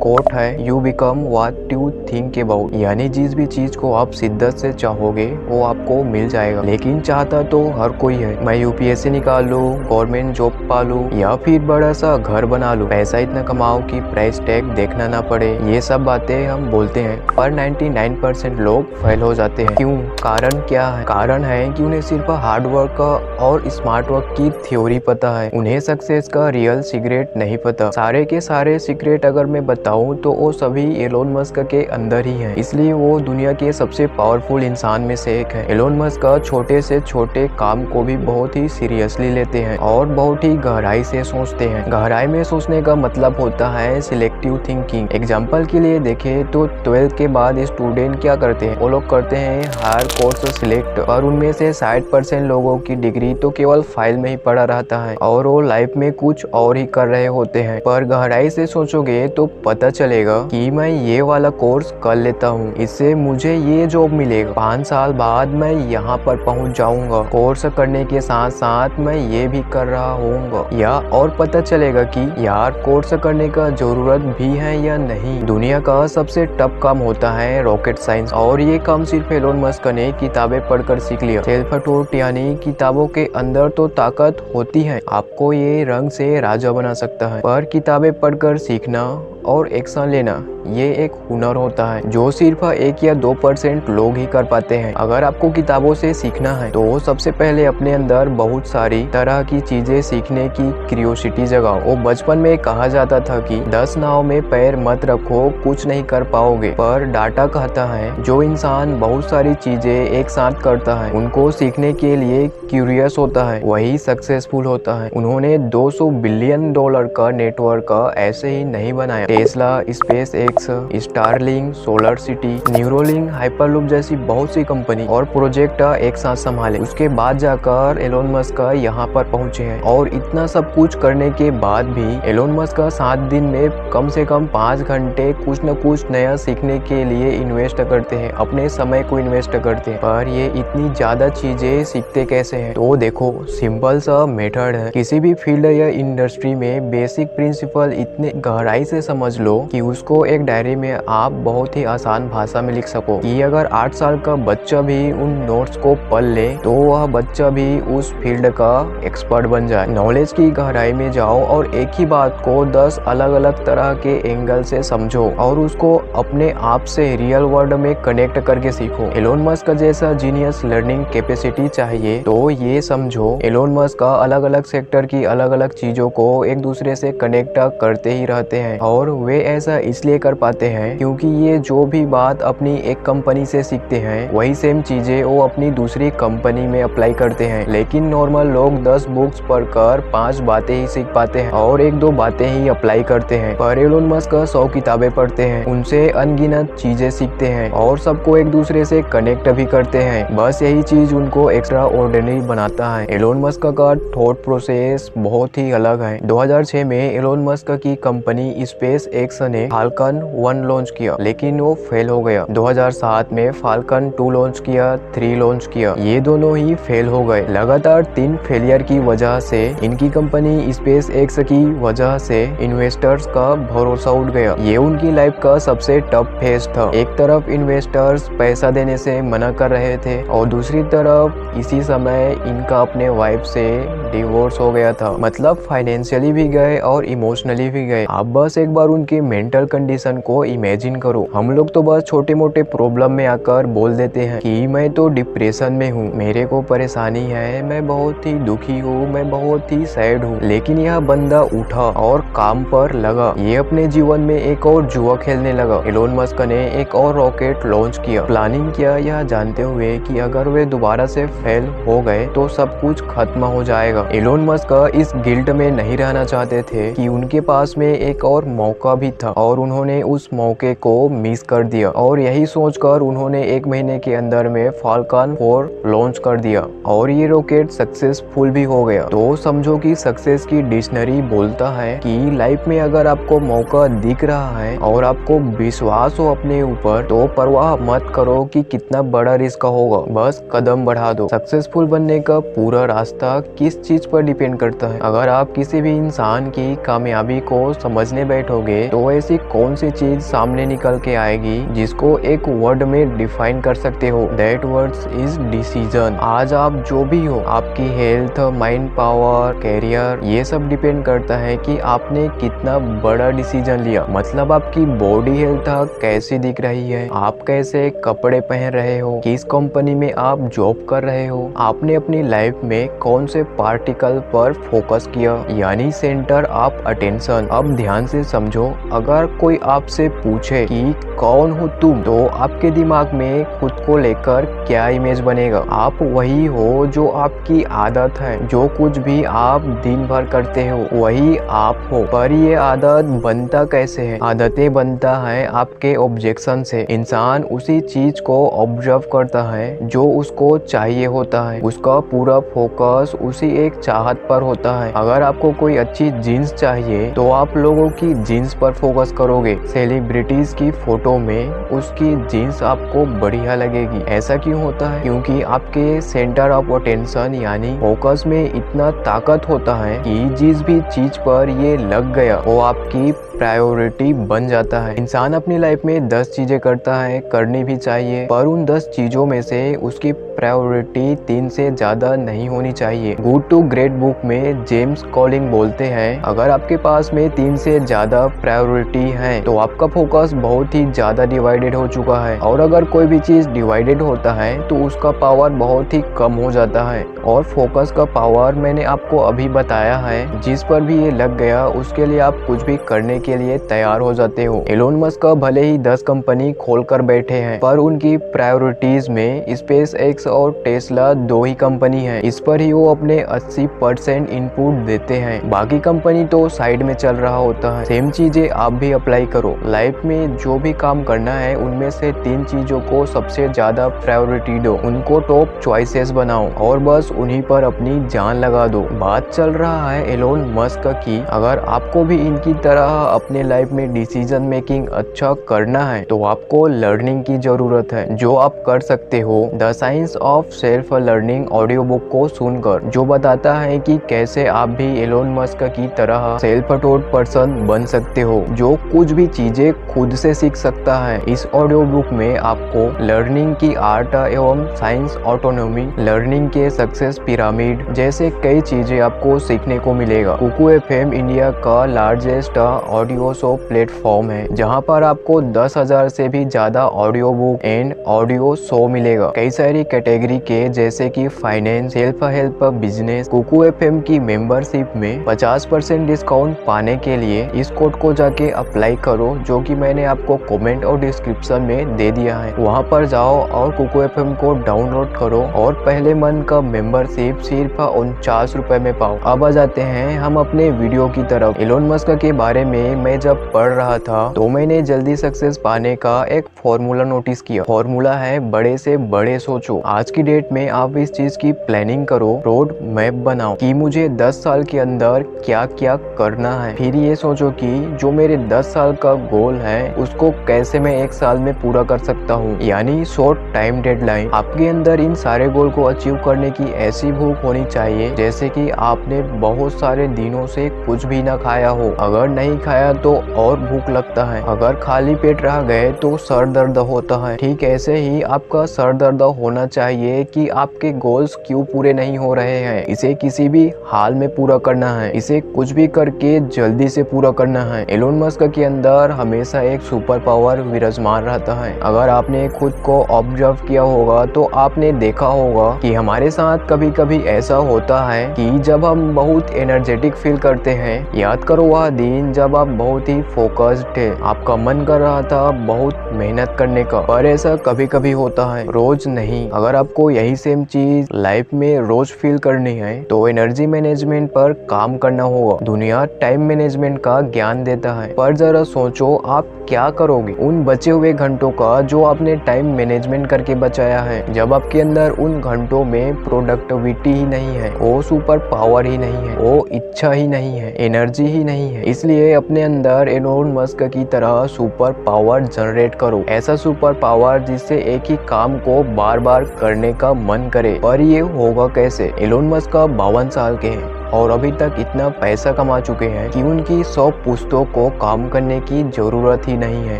Coat है, you become what you think about, यानी जिस भी चीज को आप शिद्दत से चाहोगे वो आपको मिल जाएगा। लेकिन चाहता तो हर कोई है, मैं यूपीएससी निकाल लूं, गवर्नमेंट जॉब पा लूं या फिर बड़ा सा घर बना लूं, पैसा इतना कमाओ कि प्राइस टैग देखना ना पड़े। ये सब बातें हम बोलते हैं पर 99% लोग फेल हो जाते हैं। क्यों? कारण क्या है? कारण है कि उन्हें सिर्फ हार्ड वर्क का और स्मार्ट वर्क की थ्योरी पता है, उन्हें सक्सेस का रियल सीक्रेट नहीं पता। सारे के सारे सीक्रेट अगर मैं बताऊं तो वो सभी एलोन मस्क के अंदर ही है, इसलिए वो दुनिया के सबसे पावरफुल इंसान में से एक है। एलोन मस्क छोटे से छोटे काम को भी बहुत ही सीरियसली लेते हैं और बहुत ही गहराई से सोचते हैं। गहराई में सोचने का मतलब होता है सिलेक्टिव थिंकिंग। एग्जाम्पल के लिए देखें तो 12th के बाद स्टूडेंट क्या करते हैं, वो लोग करते हैं हायर कोर्स सिलेक्ट, और उनमें से 60% लोगों की डिग्री तो केवल फाइल में ही पड़ा रहता है और वो लाइफ में कुछ और ही कर रहे होते हैं। पर गहराई से सोचोगे तो पता चलेगा कि मैं ये वाला कोर्स कर लेता हूँ, इससे मुझे ये जॉब मिलेगा, 5 साल बाद मैं यहाँ पर पहुँच जाऊंगा, कोर्स करने के साथ साथ मैं ये भी कर रहा हूँ। या और पता चलेगा कि यार कोर्स करने का जरूरत भी है या नहीं। दुनिया का सबसे टफ काम होता है रॉकेट साइंस, और ये काम सिर्फ एलोन मस्क ने किताबें पढ़कर सीख लिया। सेल्फ टॉट यानी किताबों के अंदर तो ताकत होती है, आपको ये रंग से राजा बना सकता है, पर किताबें पढ़कर सीखना और एक्शन लेना ये एक हुनर होता है जो सिर्फ 1 या 2% लोग ही कर पाते हैं। अगर आपको किताबों से सीखना है तो सबसे पहले अपने अंदर बहुत सारी तरह की चीजें सीखने की क्यूरियोसिटी जगाओ। वो बचपन में कहा जाता था कि 10 नाव में पैर मत रखो, कुछ नहीं कर पाओगे, पर डाटा कहता है जो इंसान बहुत सारी चीजें एक साथ करता है उनको सीखने के लिए क्यूरियस होता है वही सक्सेसफुल होता है। उन्होंने $200 बिलियन का नेटवर्क ऐसे ही नहीं बनाया। Tesla, space x, Starlink, solar city, Neuralink, hyperloop जैसी बहुत सी कंपनी और प्रोजेक्ट एक साथ संभाले, उसके बाद जाकर एलोन मस्क यहाँ पर पहुंचे हैं। और इतना सब कुछ करने के बाद भी एलोन मस्क 7 दिन में कम से कम 5 घंटे कुछ न कुछ नया सीखने के लिए इन्वेस्ट करते हैं, अपने समय को इन्वेस्ट करते हैं। पर ये इतनी ज्यादा चीजें सीखते कैसे हैं? तो देखो, सिंपल सा मेथड है। किसी भी फील्ड या इंडस्ट्री में बेसिक प्रिंसिपल इतने गहराई से समझ लो कि उसको एक डायरी में आप बहुत ही आसान भाषा में लिख सको कि अगर 8 साल का बच्चा भी उन नोट्स को पढ़ ले तो वह बच्चा भी उस फील्ड का एक्सपर्ट बन जाए। नॉलेज की गहराई में जाओ और एक ही बात को 10 अलग अलग तरह के एंगल से समझो और उसको अपने आप से रियल वर्ल्ड में कनेक्ट करके सीखो। एलोन मस्क जैसा जीनियस लर्निंग कैपेसिटी चाहिए तो ये समझो एलोन मस्क अलग अलग सेक्टर की अलग अलग चीजों को एक दूसरे से कनेक्ट करते ही रहते हैं, और वे ऐसा इसलिए कर पाते हैं क्योंकि ये जो भी बात अपनी एक कंपनी से सीखते हैं वही सेम चीजें वो अपनी दूसरी कंपनी में अप्लाई करते हैं। लेकिन नॉर्मल लोग 10 बुक्स पढ़कर 5 बातें ही सीख पाते हैं और 1-2 बातें ही अप्लाई करते हैं, पर एलोन मस्क 100 किताबें पढ़ते हैं, उनसे अनगिनत चीजें सीखते हैं और सबको एक दूसरे से कनेक्ट भी करते हैं। बस यही चीज उनको एक्स्ट्रा ऑर्डिनरी बनाता है। एलोन मस्क का थॉट प्रोसेस बहुत ही अलग है। 2006 में एलोन मस्क की कंपनी स्पेस एक्स ने फाल्कन 1 लॉन्च किया, लेकिन वो फेल हो गया। 2007 में फाल्कन 2 लॉन्च किया, 3 लॉन्च किया, ये दोनों ही फेल हो गए। लगातार 3 फेलियर की वजह से इनकी कंपनी स्पेस एक्स की वजह से इन्वेस्टर्स का भरोसा उठ गया। ये उनकी लाइफ का सबसे टफ फेज था। एक तरफ इन्वेस्टर्स पैसा देने से मना कर रहे थे और दूसरी तरफ इसी समय इनका अपने वाइफ से डिवोर्स हो गया था। मतलब फाइनेंशियली भी गए और इमोशनली भी गए। आप बस एक बार उनके मेंटल कंडीशन को इमेजिन करो। हम लोग तो बस छोटे मोटे प्रॉब्लम में आकर बोल देते हैं कि मैं तो डिप्रेशन में हूँ, मेरे को परेशानी है, मैं बहुत ही दुखी हूँ, मैं बहुत ही सैड हूँ। लेकिन यह बंदा उठा और काम पर लगा। ये अपने जीवन में एक और जुआ खेलने लगा। एलोन मस्क ने एक और रॉकेट लॉन्च किया। प्लानिंग किया यह जानते हुए कि अगर वे दोबारा से फेल हो गए तो सब कुछ खत्म हो जाएगा। एलोन मस्क इस गिल्ट में नहीं रहना चाहते थे कि उनके पास में एक और मौका भी था और उन्होंने उस मौके को मिस कर दिया। और यही सोचकर उन्होंने 1 महीने के अंदर में फाल्कन 4 लॉन्च कर दिया और ये रॉकेट सक्सेसफुल भी हो गया। तो समझो कि सक्सेस की डिक्शनरी बोलता है कि लाइफ में अगर आपको मौका दिख रहा है और आपको विश्वास हो अपने ऊपर तो परवाह मत करो कि कितना बड़ा रिस्क होगा, बस कदम बढ़ा दो। सक्सेसफुल बनने का पूरा रास्ता किस चीज पर डिपेंड करता है। अगर आप किसी भी इंसान की कामयाबी को समझने बैठोगे तो ऐसी कौन सी चीज सामने निकल के आएगी जिसको एक वर्ड में डिफाइन कर सकते हो। That words is decision. आज आप जो भी हो, आपकी हेल्थ, माइंड पावर, कैरियर, ये सब डिपेंड करता है कि आपने कितना बड़ा डिसीजन लिया। मतलब आपकी बॉडी हेल्थ कैसी दिख रही है, आप कैसे कपड़े पहन रहे हो, किस कंपनी में आप जॉब कर रहे हो, आपने अपनी लाइफ में कौन से पार्टिकल पर फोकस किया, यानी सेंटर ऑफ अटेंशन। अब ध्यान से समझो, अगर कोई आपसे पूछे कि कौन हो तुम, तो आपके दिमाग में खुद को लेकर क्या इमेज बनेगा? आप वही हो जो आपकी आदत है, जो कुछ भी आप दिन भर करते हो वही आप हो। पर ये आदत बनता कैसे है? आदतें बनता है आपके ऑब्जेक्शन से। इंसान उसी चीज को ऑब्जर्व करता है जो उसको चाहिए होता है, उसका पूरा फोकस उसी एक चाहत पर होता है। अगर आपको कोई अच्छी जीन्स चाहिए तो आप लोगों की जीन्स पर फोकस करोगे। सेलिब्रिटीज की फोटो में उसकी जीन्स आपको बढ़िया लगेगी। ऐसा क्यों होता है? क्योंकि आपके सेंटर ऑफ अटेंशन यानी फोकस में इतना ताकत होता है कि जिस भी चीज पर ये लग गया वो आपकी प्रायोरिटी बन जाता है। इंसान अपनी लाइफ में 10 चीजें करता है, करनी भी चाहिए, पर उन 10 चीजों में से उसकी प्रायोरिटी 3 से ज्यादा नहीं होनी चाहिए। गुड टू ग्रेट बुक में जेम्स कॉलिंग बोलते हैं, अगर आपके पास में 3 से ज्यादा प्रायोरिटी है तो आपका फोकस बहुत ही ज्यादा डिवाइडेड हो चुका है। और अगर कोई भी चीज डिवाइडेड होता है तो उसका पावर बहुत ही कम हो जाता है। और फोकस का पावर मैंने आपको अभी बताया है। जिस पर भी ये लग गया उसके लिए आप कुछ भी करने के लिए तैयार हो जाते हो। एलोन मस्क भले ही 10 कंपनी खोल कर बैठे हैं, पर उनकी प्रायोरिटीज में स्पेस एक्स और टेस्ला 2 ही कंपनी है। इस पर ही वो अपने 80% इनपुट देते हैं, बाकी कंपनी तो साइड में चल रहा होता है। सेम चीजें आप भी अप्लाई करो। लाइफ में जो भी काम करना है उनमें से 3 चीजों को सबसे ज्यादा प्रायोरिटी दो, उनको टॉप चॉइसेस बनाओ और बस उन्हीं पर अपनी जान लगा दो। बात चल रहा है एलोन मस्क की। अगर आपको भी इनकी तरह अपने लाइफ में डिसीजन मेकिंग अच्छा करना है तो आपको लर्निंग की जरूरत है। जो आप कर सकते हो, the science of self learning audio book को सुनकर, जो बताता है कि कैसे आप भी एलोन मस्क की तरह सेल्फ टॉट पर्सन बन सकते हो, जो कुछ भी चीजें खुद से सीख सकता है। इस ऑडियो बुक में आपको लर्निंग की आर्ट एवं साइंस ऑटोनॉमी, लर्निंग के सक्सेस पिरामिड जैसे कई चीजें आपको सीखने को मिलेगा। कुकू एफएम इंडिया का लार्जेस्ट ऑडियो शो प्लेटफॉर्म है, जहां पर आपको 10,000 से भी ज्यादा audio book and audio show मिलेगा, कई सारी कैटेगरी के, जैसे कि finance, self help, business. Kuku FM की मेंबरशिप में 50% डिस्काउंट पाने के लिए इस कोड को जाके अप्लाई करो, जो कि मैंने आपको कमेंट और डिस्क्रिप्शन में दे दिया है। वहां पर जाओ और कुकू एफएम को डाउनलोड करो और पहले मंथ का मेंबरशिप सिर्फ 49 रुपए में पाओ। अब आ जाते हैं हम अपने वीडियो की तरफ। एलोन मस्क के बारे में मैं जब पढ़ रहा था तो मैंने जल्दी सक्सेस पाने का एक फॉर्मूला नोटिस किया। फॉर्मूला है बड़े से बड़े सोचो। आज की डेट में आप इस चीज की प्लानिंग करो, रोड मैप बनाओ कि मुझे 10 साल के अंदर क्या क्या करना है। फिर ये सोचो कि जो मेरे 10 साल का गोल है उसको कैसे मैं 1 साल में पूरा कर सकता हूँ, यानी शॉर्ट टाइम डेडलाइन। आपके अंदर इन सारे गोल को अचीव करने की ऐसी भूख होनी चाहिए जैसे कि आपने बहुत सारे दिनों से कुछ भी ना खाया हो। अगर नहीं खाया तो और भूख लगता है, अगर खाली पेट रह गए तो सर दर्द होता है। ठीक ऐसे ही आपका सर दर्द होना चाहिए कि आपके गोल्स क्यों पूरे नहीं हो रहे हैं। इसे किसी भी हाल में पूरा करना है, इसे कुछ भी करके जल्दी से पूरा करना है। एलोन मस्क के अंदर हमेशा एक सुपर पावर विराजमान रहता है। अगर आपने खुद को ऑब्जर्व किया होगा तो आपने देखा होगा कि हमारे साथ कभी कभी ऐसा होता है कि जब हम बहुत एनर्जेटिक फील करते हैं। याद करो वह दिन जब आप बहुत ही फोकस्ड थे, आपका मन कर रहा था बहुत मेहनत करने का, पर ऐसा कभी कभी होता है, रोज नहीं। अगर आपको यही सेम चीज लाइफ में रोज फील करनी है तो एनर्जी मैनेजमेंट पर काम करना होगा। दुनिया टाइम मैनेजमेंट का ज्ञान देता है, पर जरा सोचो आप क्या करोगे उन बचे हुए घंटों का जो आपने टाइम मैनेजमेंट करके बचाया है। जब आपके अंदर उन घंटों में प्रोडक्टिविटी ही नहीं है, वो सुपर पावर ही नहीं है, वो इच्छा ही नहीं है, एनर्जी ही नहीं है, इसलिए अपने अपने अंदर एलोन मस्क की तरह सुपर पावर जनरेट करो, ऐसा सुपर पावर जिससे एक ही काम को बार बार करने का मन करे। पर ये होगा कैसे? एलोन मस्क 52 साल के हैं और अभी तक इतना पैसा कमा चुके हैं कि उनकी 100 पुश्तों को काम करने की जरूरत ही नहीं है,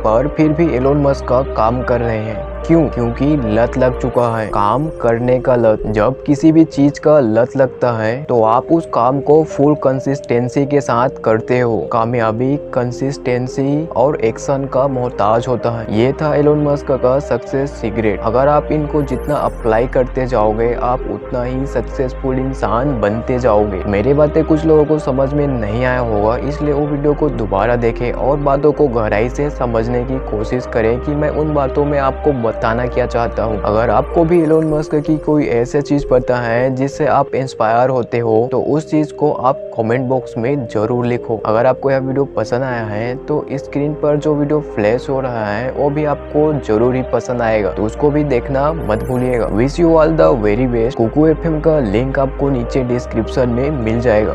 पर फिर भी एलोन मस्क का काम कर रहे हैं। क्यों? क्योंकि लत लग चुका है, काम करने का लत। जब किसी भी चीज का लत लगता है तो आप उस काम को फुल कंसिस्टेंसी के साथ करते हो। कामयाबी कंसिस्टेंसी और एक्शन का मोहताज होता है। ये था एलोन मस्क का सक्सेस सीक्रेट। अगर आप इनको जितना अप्लाई करते जाओगे आप उतना ही सक्सेसफुल इंसान बनते जाओगे। मेरी बातें कुछ लोगों को समझ में नहीं आया होगा, इसलिए वो वीडियो को दोबारा देखें और बातों को गहराई से समझने की कोशिश करें कि मैं उन बातों में आपको बताना क्या चाहता हूँ। अगर आपको भी एलोन मस्क की कोई ऐसी चीज पता है जिससे आप इंस्पायर होते हो तो उस चीज को आप कमेंट बॉक्स में जरूर लिखो। अगर आपको यह वीडियो पसंद आया है तो स्क्रीन पर जो वीडियो फ्लैश हो रहा है वो भी आपको जरूर ही पसंद आएगा, तो उसको भी देखना मत भूलिएगा। Wish you all the very best. Kuku FM का लिंक आपको नीचे डिस्क्रिप्शन में मिल जाएगा।